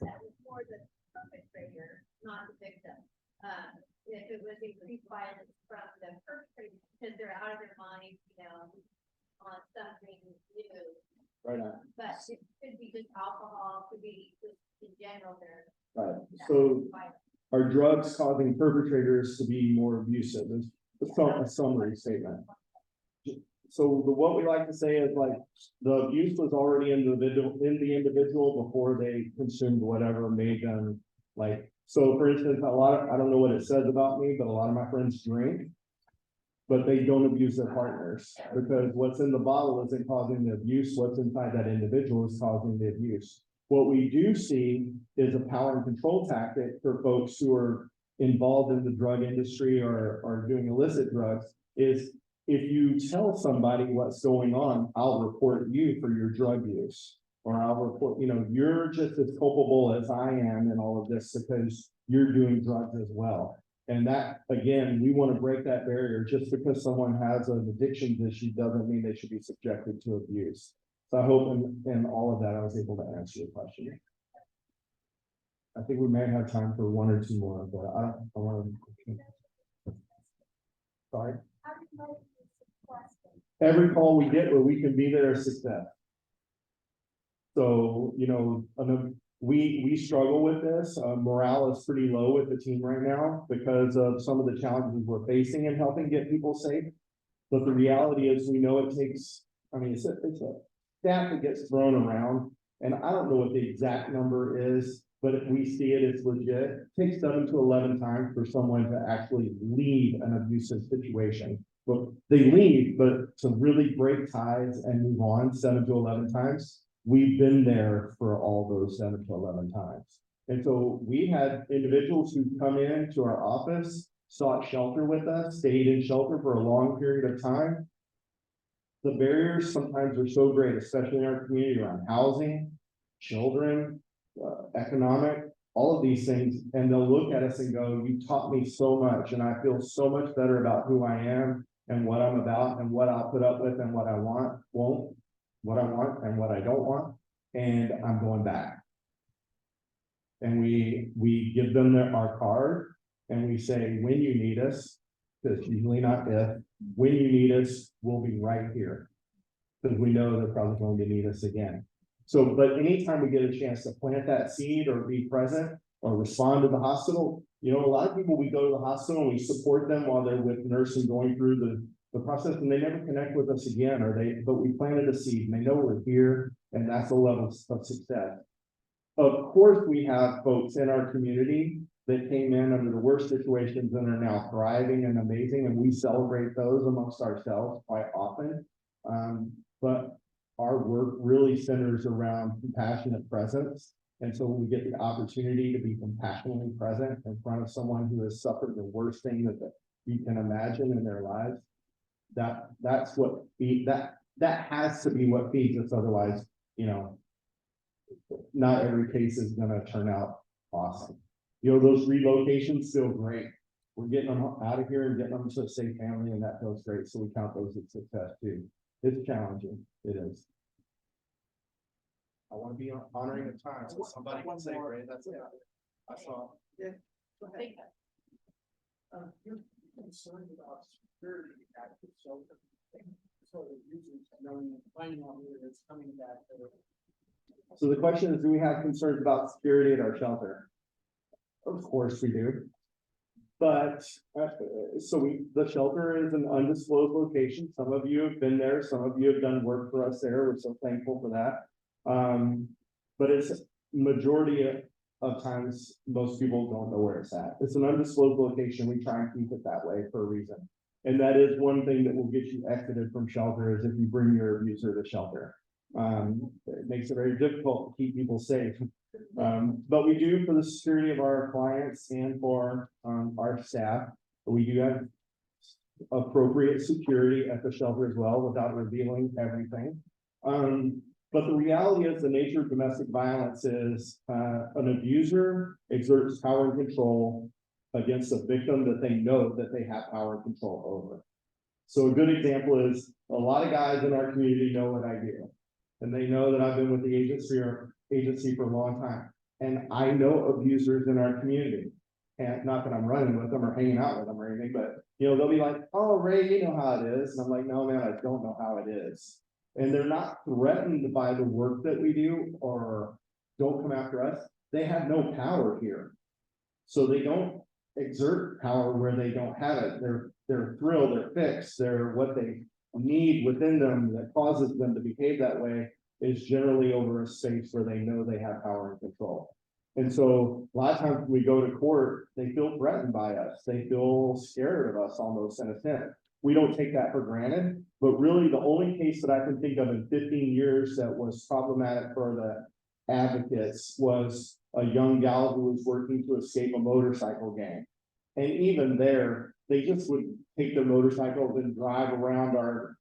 that was more the perpetrator, not the victim. If it was increased violence from the perpetrator, because they're out of their mind, you know, on something new. Right on. But it could be just alcohol, could be just in general, they're. Right. So are drugs causing perpetrators to be more abusive? It's a summary statement. So what we like to say is like the abuse was already in the individual before they consumed whatever made them like. So for instance, I don't know what it says about me, but a lot of my friends drink, but they don't abuse their partners because what's in the bottle isn't causing the abuse. What's inside that individual is causing the abuse. What we do see is a power and control tactic for folks who are involved in the drug industry or doing illicit drugs is if you tell somebody what's going on, I'll report you for your drug use. Or I'll report, you know, you're just as culpable as I am in all of this because you're doing drugs as well. And that, again, we want to break that barrier. Just because someone has an addiction issue doesn't mean they should be subjected to abuse. So I hope in all of that, I was able to answer your question. I think we may have time for one or two more, but I want to. Sorry. Every call we get where we can be there is success. So, you know, we struggle with this. Morale is pretty low with the team right now because of some of the challenges we're facing in helping get people safe. But the reality is we know it takes, I mean, it's a stat that gets thrown around, and I don't know what the exact number is, but if we see it, it's legit. It takes 7 to 11 times for someone to actually leave an abusive situation. But they leave, but to really break ties and move on 7 to 11 times, we've been there for all those 7 to 11 times. And so we had individuals who come in to our office, sought shelter with us, stayed in shelter for a long period of time. The barriers sometimes are so great, especially in our community around housing, children, economic, all of these things. And they'll look at us and go, you taught me so much. And I feel so much better about who I am and what I'm about and what I'll put up with and what I want, won't. What I want and what I don't want, and I'm going back. And we give them our card and we say, when you need us, because usually not if, when you need us, we'll be right here. Because we know they're probably going to need us again. So, but anytime we get a chance to plant that seed or be present or respond to the hospital, you know, a lot of people, we go to the hospital and we support them while they're with nursing going through the process, and they never connect with us again, but we planted a seed and they know we're here, and that's a level of success. Of course, we have folks in our community that came in under the worst situations and are now thriving and amazing, and we celebrate those amongst ourselves quite often. But our work really centers around compassionate presence. And so when we get the opportunity to be compassionately present in front of someone who has suffered the worst thing that you can imagine in their lives, that's what that has to be what feeds us. Otherwise, you know, not every case is going to turn out awesome. You know, those relocations feel great. We're getting them out of here and getting them to a safe family, and that feels great. So we count those as success too. It's challenging. It is. I want to be honoring the time. So somebody can say, great, that's it. I saw. Yeah. Go ahead. You're concerned about security at the shelter. So users knowing, finding out where it's coming back. So the question is, do we have concerns about security at our shelter? Of course we do. But the shelter is an undisclosed location. Some of you have been there. Some of you have done work for us there. We're so thankful for that. But it's majority of times, most people don't know where it's at. It's an undisclosed location. We try and keep it that way for a reason. And that is one thing that will get you exited from shelter is if you bring your abuser to shelter. It makes it very difficult to keep people safe. But we do, for the security of our clients and for our staff, we do have appropriate security at the shelter as well without revealing everything. But the reality is the nature of domestic violence is an abuser exerts power and control against a victim that they know that they have power and control over. So a good example is a lot of guys in our community know what I do. And they know that I've been with the agency for a long time. And I know abusers in our community. And not that I'm running with them or hanging out with them or anything, but they'll be like, oh, Ray, you know how it is. And I'm like, no, man, I don't know how it is. And they're not threatened by the work that we do or don't come after us. They have no power here. So they don't exert power where they don't have it. They're thrilled, they're fixed, they're what they need within them that causes them to behave that way is generally over a space where they know they have power and control. And so a lot of times when we go to court, they feel threatened by us. They feel scared of us almost in a sense. We don't take that for granted, but really the only case that I can think of in 15 years that was problematic for the advocates was a young gal who was working to escape a motorcycle gang. And even there, they just would take their motorcycles and drive around our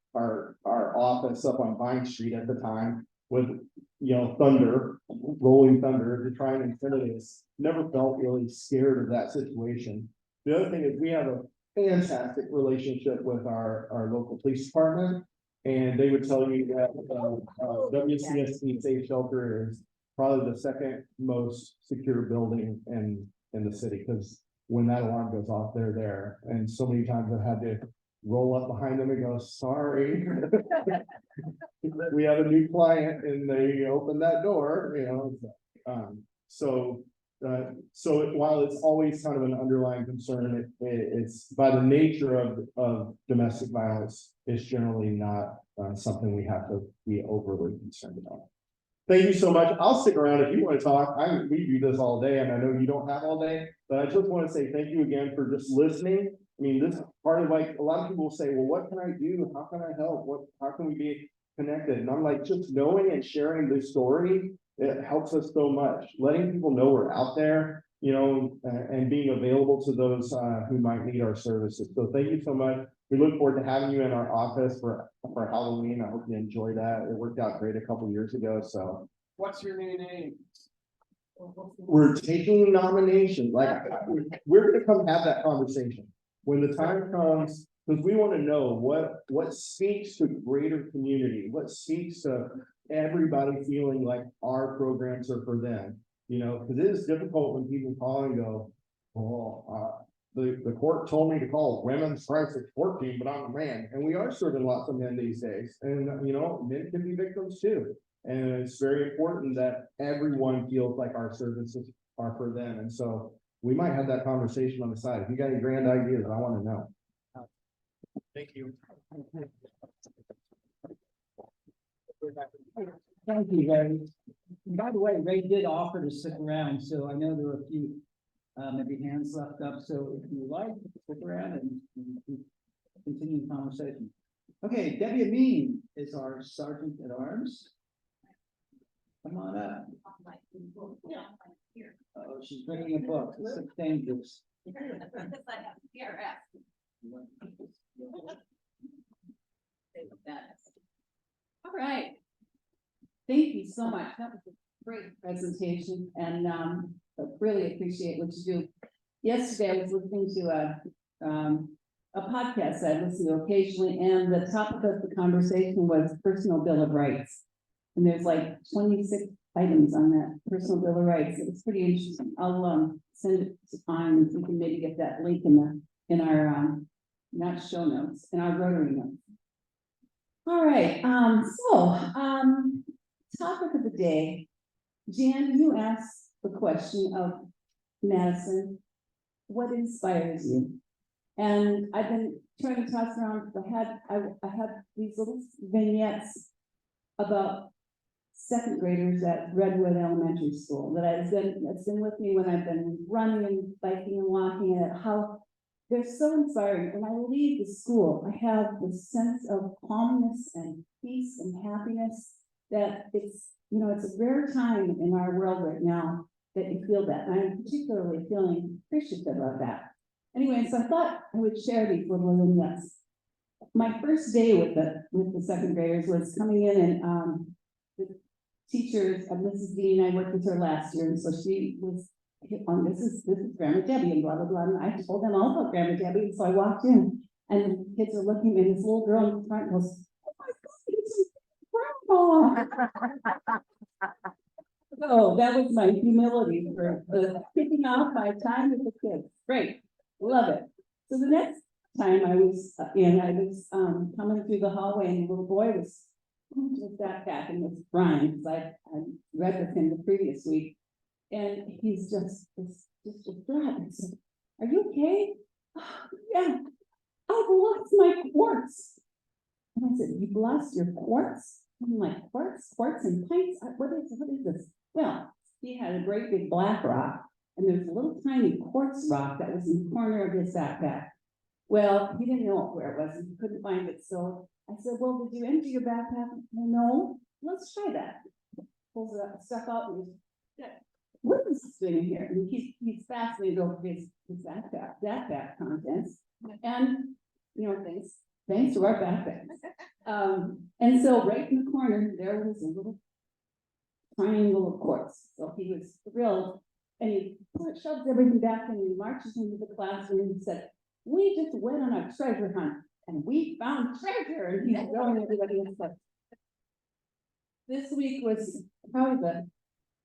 office up on Vine Street at the time with, rolling thunder to try and intimidate us. Never felt really scared of that situation. The other thing is we have a fantastic relationship with our local police department. And they would tell you that WCST Safe Shelter is probably the second most secure building in the city, because when that alarm goes off, they're there. And so many times I've had to roll up behind them and go, sorry. We have a new client and they open that door, So while it's always kind of an underlying concern, it's by the nature of domestic violence, it's generally not something we have to be overly concerned about. Thank you so much. I'll stick around if you want to talk. We do this all day, and I know you don't have all day, but I just want to say thank you again for just listening. I mean, this is part of a lot of people will say, well, what can I do? How can I help? How can we be connected? And I'm like, just knowing and sharing this story, it helps us so much. Letting people know we're out there, and being available to those who might need our services. So thank you so much. We look forward to having you in our office for Halloween. I hope you enjoy that. It worked out great a couple years ago. So What's your new name? we're taking nominations. We're gonna come have that conversation when the time comes, because we want to know what speaks to greater community, what speaks to everybody feeling like our programs are for them. Because it is difficult when people call and go, well, the court told me to call women's crisis support team, but I'm a man. And we are serving lots of men these days. And, men can be victims too. And it's very important that everyone feels like our services are for them. And so we might have that conversation on the side. If you got any grand ideas, I want to know. Thank you. Thank you, Ray. By the way, Ray did offer to stick around, so I know there were a few maybe hands left up, so if you like, stick around and continue the conversation. Okay, Debbie Amin is our Sergeant at Arms. Come on up. Oh, she's bringing a book. This is dangerous. All right. Thank you so much. That was a great presentation, and I really appreciate what you do. Yesterday, I was listening to a podcast I listen to occasionally, and the topic of the conversation was personal bill of rights. And there's like 26 items on that personal bill of rights. It was pretty interesting. I'll send it to Pine and we can maybe get that link in our not show notes, in our Rotary notes. All right, topic of the day. Jan, you asked the question of Madison, what inspires you? And I've been trying to toss around the head. I had these little vignettes about second graders at Redwood Elementary School that's been with me when I've been running and biking and walking, and how they're so inspiring. When I leave the school, I have this sense of calmness and peace and happiness that it's a rare time in our world right now that you feel that. And I'm particularly feeling appreciative of that. Anyway, so I thought I would share these little vignettes. My first day with the second graders was coming in and the teachers, Mrs. Dean, I worked with her last year, and so she was on, this is Grandma Debbie and blah, blah, blah, and I told them all about Grandma Debbie, and so I walked in, and the kids are looking, and this little girl in the front goes, "Oh my God, it's Grandma!" So that was my humility for the kicking off my time with the kids. Great, love it. So the next time I was coming through the hallway, and the little boy was with that back, and it's Brian, because I read with him the previous week, and he's just flat. I said, "Are you okay?" "Oh, yeah, I've lost my quartz." And I said, "You lost your quartz?" I'm like, "Quartz and pints? What is this?" Well, he had a great big black rock, and there's a little tiny quartz rock that was in the corner of his backpack. Well, he didn't know where it was, and he couldn't find it, so I said, "Well, did you empty your backpack?" "No." "Let's try that." Pulls the stuff out, and he's, "What is this thing here?" And he's fascinated over his backpack contents, and thanks to our backpacks. And so right in the corner, there was a little triangle of quartz. So he was thrilled, and he shoves everything back, and he marches into the classroom, and he said, "We just went on a treasure hunt, and we found treasure." And he's showing everybody and stuff. This week was probably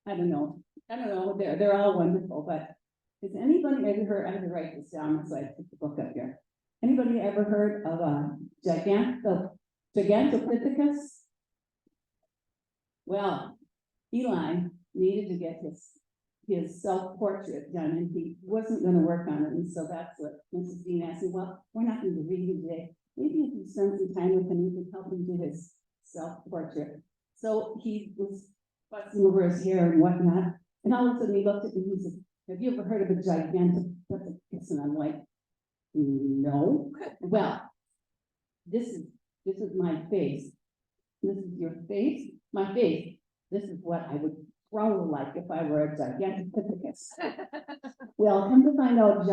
I don't know, they're all wonderful, but has anybody ever heard, I had to write this down, so I took the book up here. Anybody ever heard of a Gigantopithecus? Well, Eli needed to get his self-portrait done, and he wasn't gonna work on it, and so that's what Mrs. Dean asked me. "Well, we're not gonna read it today. Maybe if you spend some time with him, you can help him do his self-portrait." So he was fussing over his hair and whatnot, and all of a sudden he looked at me and he said, "Have you ever heard of a Gigantopithecus?" And I'm like, "No." "Well, this is my face. This is your face, my face. This is what I would grow like if I were a Gigantopithecus." Well, come to find out,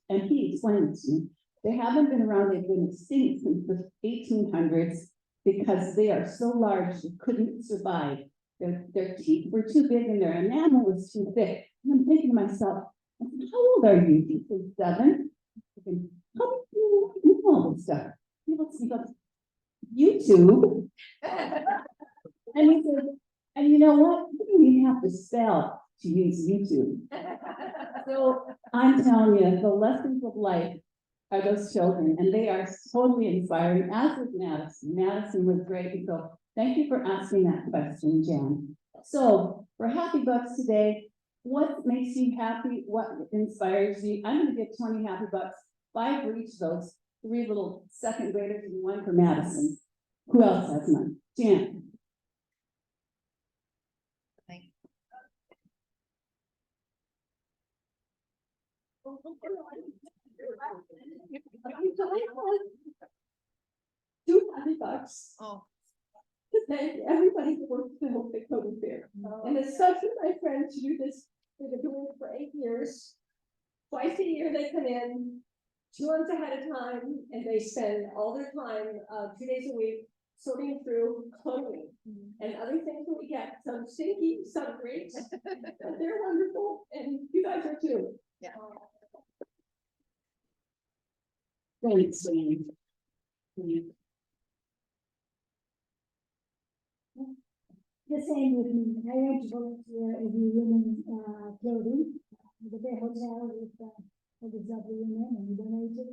and he explained it to me, they haven't been around, they've been extinct since the 1800s because they are so large they couldn't survive. Their teeth were too big and their enamel was too thick. And I'm thinking to myself, "How old are you?" He said, 7. "How do you know all this stuff?" He looks YouTube. And he said, "And you know what? You don't even have to spell to use YouTube." So I'm telling you, the lessons of life are those children, and they are totally inspiring, as is Madison. Madison was great, and so thank you for asking that question, Jan. So for Happy Bucks today, what makes you happy? What inspires you? I'm gonna get 20 Happy Bucks, 5 for each of those 3 little second graders and 1 for Madison. Who else has one? Jan. $200. Oh. To thank everybody who worked to help the COVID fair. And especially my friends who do this, they've been doing it for 8 years. Twice a year they come in, 2 months ahead of time, and they spend all their time, 2 days a week, sorting through clothing and other things that we get, some stinky, some great, but they're wonderful, and you guys are too. Yeah. Thanks, Jan. The same with me. I went to volunteer in the women's clothing, the Bay Hotel with the lovely women and donated.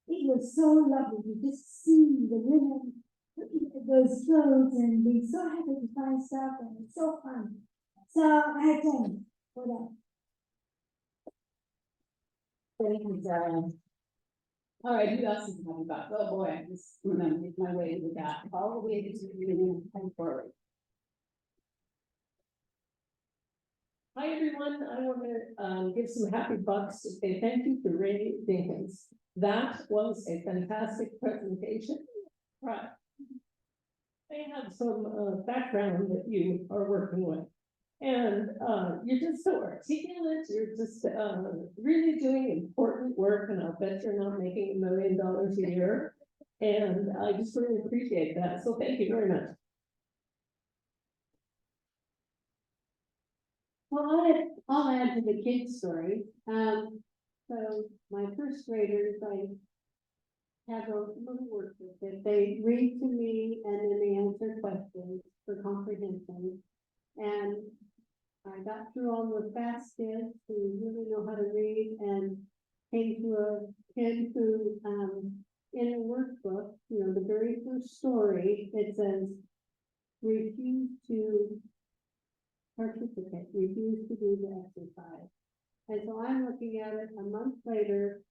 It was so lovely to just see the women looking at those clothes and being so happy to find stuff, and it's so fun. So I had time for that. Thank you, Darren. All right, who else is talking about? Oh boy, I'm just gonna make my way to that, all the way to the beginning and forward. Hi, everyone. I want to give some happy bucks to say thank you to Ray Dinkins. That was a fantastic presentation. Right. They have some background that you are working with. And you're just so articulate. You're just really doing important work. And I'll bet you're not making $1 million a year. And I just really appreciate that. So thank you very much. Well, I'll add to the kids' story. So my first graders, I have a little work with it. They read to me and then they answer questions for comprehension. And I got through all the fast kids who really know how to read and came to a kid who, in a workbook, you know, the very first story, it says, refuse to participate, refuse to do the exercise. And so I'm looking at it a month later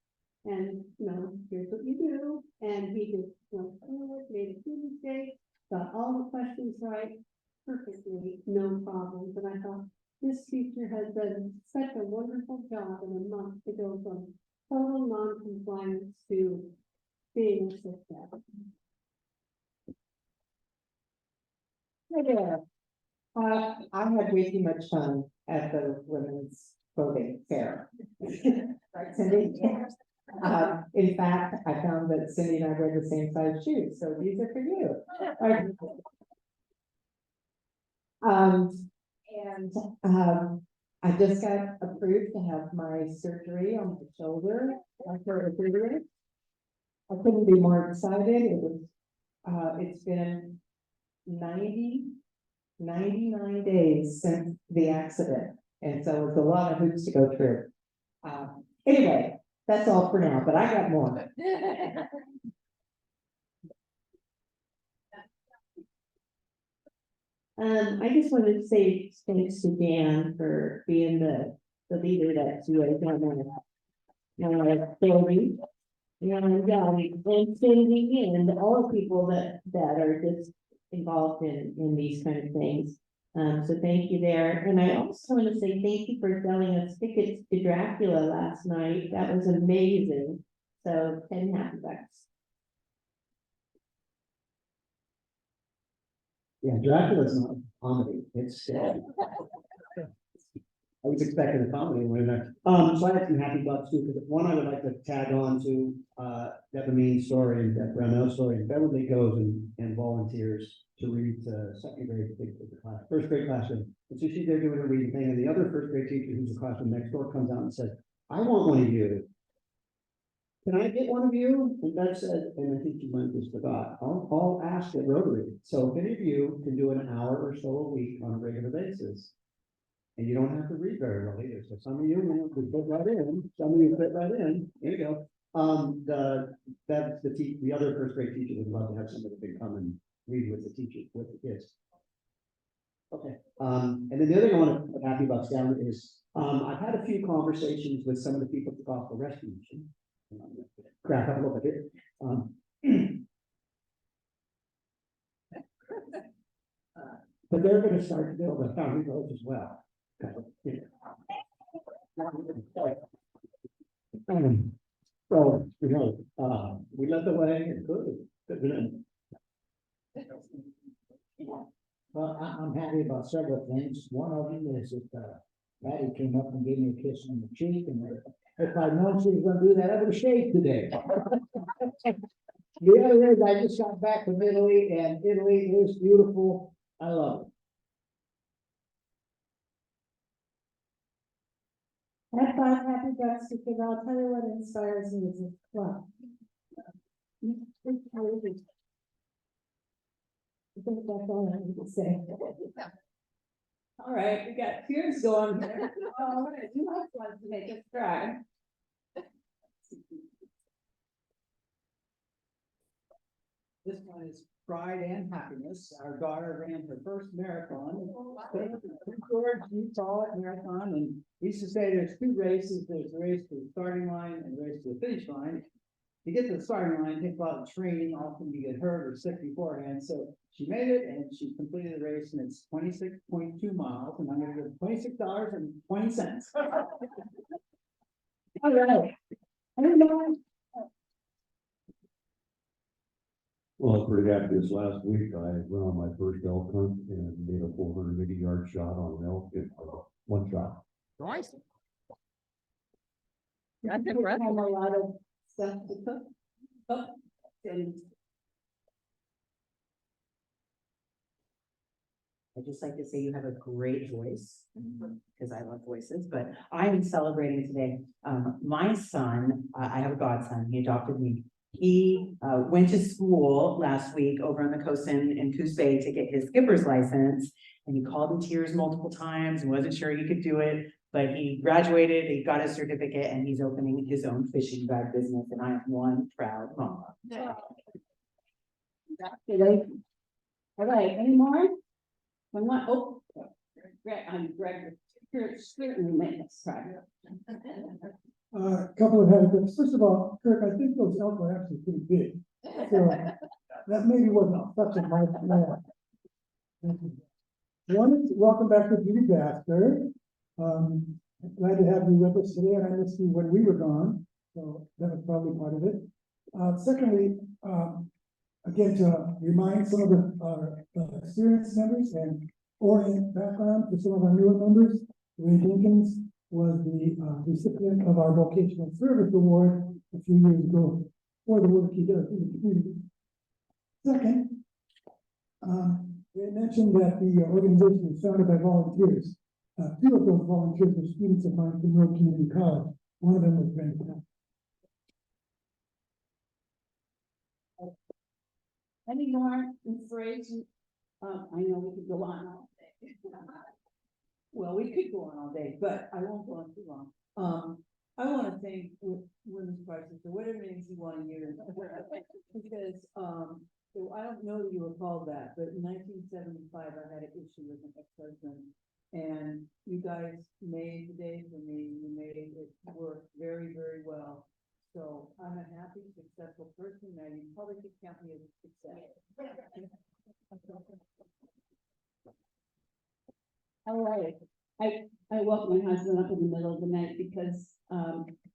and, you know, here's what you do. And he just went through it, made a few mistakes, got all the questions right perfectly, no problems. And I thought, this teacher has done such a wonderful job in a month to go from total non-compliance to being a success. Yeah. I had way too much fun at the women's clothing fair. Right, Cindy? In fact, I found that Cindy and I wear the same size shoes, so these are for you. I just got approved to have my surgery on my shoulder after a surgery. I couldn't be more excited. It was, it's been 99 days since the accident. And so it's a lot of hoops to go through. Anyway, that's all for now, but I got more. I just wanted to say thanks to Dan for being the leader that you are down there. Building. And Cindy and all the people that are just involved in these kind of things. So thank you there. And I also want to say thank you for selling us tickets to Dracula last night. That was amazing. So 10 happy bucks. Yeah, Dracula's not a comedy, it's sad. I was expecting a comedy when so I have some happy bucks too, because one I would like to tag on to Deborah Mean's story and Deb Brownell's story. Beverly goes and volunteers to read second grade class, first grade classroom. And so she's there doing a reading thing, and the other first grade teacher who's a classroom next door comes out and says, I want one of you. Can I get one of you? And Bev said, and I think you might just forgot, I'll ask at Rotary. So if any of you can do an hour or so a week on a regular basis, and you don't have to read very well either. So some of you fit right in, some of you fit right in. There you go. That's the other first grade teacher would love to have somebody that can come and read with the teacher, with the kids. Okay. And then the other thing I want to put happy bucks down is I've had a few conversations with some of the people at the Gospel Rescue Mission. Crack up a little bit. But they're going to start to build a foundry roads as well. So, you know, we led the way and good. Well, I'm happy about several things. One of them is that Patty came up and gave me a kiss on the cheek, and if I'd known she was gonna do that, I would have shaved today. The other is I just got back from Italy, and Italy is beautiful. I love it. I thought happy bucks because I'll tell you what inspires me is a club. I think that's all I need to say. All right, we got tears going here. Oh, you might want to make us cry. This one is pride and happiness. Our daughter ran her first marathon. George, Utah marathon, and we used to say there's two races. There's a race to the starting line and a race to the finish line. To get to the starting line, it takes a lot of training. Often you get hurt or sick beforehand. So she made it and she completed the race, and it's 26.2 miles, and I'm going to give $26.20. All right. Well, I'm pretty happy. This last week, I went on my first elk hunt and made a 480-yard shot on an elk in one shot. Nice. That's impressive. Have a lot of stuff to cook. And I'd just like to say you have a great voice, because I love voices, but I am celebrating today. My son, I have a godson, he adopted me. He went to school last week over on the coast in Coos Bay to get his skipper's license. And he called in tears multiple times and wasn't sure he could do it, but he graduated, he got his certificate, and he's opening his own fishing bag business, and I am one proud mama. All right, any more? One more, oh, Greg, certainly make us try. A couple of heads. First of all, Kirk, I think those elk are actually pretty big. So that maybe wasn't such a nice man. One is welcome back to Judy Baxter. Glad to have you with us today, and I missed you when we were gone, so that was probably part of it. Secondly, again, to remind some of our experienced members and orient background for some of our newer members, Ray Dinkins was the recipient of our Vocational Service Award a few years ago for the work he does in the community. Second, they mentioned that the organization was founded by volunteers. Two of those volunteers were students of mine from North Community College. One of them was Brandon. Any more inspiration? I know we could go on all day. Well, we could go on all day, but I won't go on too long. I want to thank Women's Crisis or whatever names you want to use. Because, so I don't know that you recall that, but in 1975, I had an issue with an ex-husband. And you guys made the day for me. You made it work very, very well. So I'm a happy, successful person, and you probably could count me as a success. All right, I woke my husband up in the middle of the night because,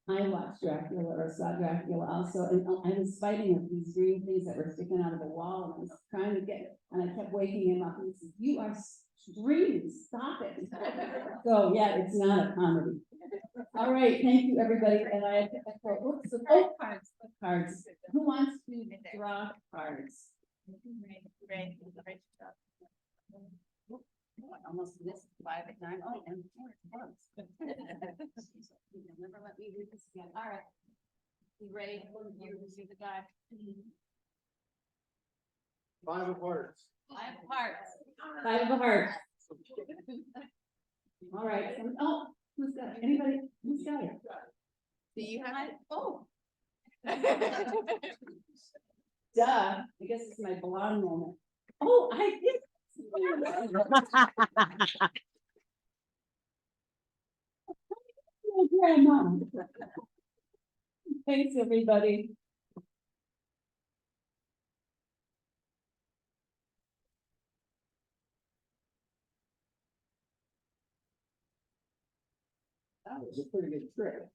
I watched Dracula or saw Dracula also, and I was fighting with these green things that were sticking out of the wall, and I was trying to get, and I kept waking him up, and he says, "You are dreaming, stop it." So, yeah, it's not a comedy. All right, thank you, everybody, and I, oops, the cards. Who wants to draw cards? I almost missed 5 at 9. Oh, and 4 at once. You'll never let me do this again. All right. You ready? You see the guy. 5 of hearts. 5 of hearts. 5 of hearts. All right. Oh, who's got it? Anybody? Who's got it? Do you have it? Oh. Duh. I guess it's my blonde moment. Oh, I did. Oh, grandma. Thanks, everybody. That was a pretty good trip.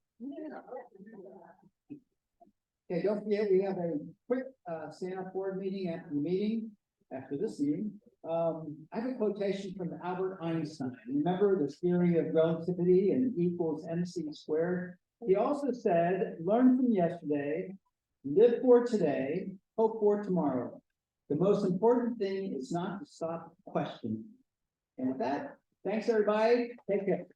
Okay, don't forget, we have a quick stand-up board meeting after the meeting, after this meeting. I have a quotation from Albert Einstein. Remember the theory of relativity and E equals MC squared? He also said, learn from yesterday, live for today, hope for tomorrow. The most important thing is not to stop questioning. And with that, thanks everybody. Take care.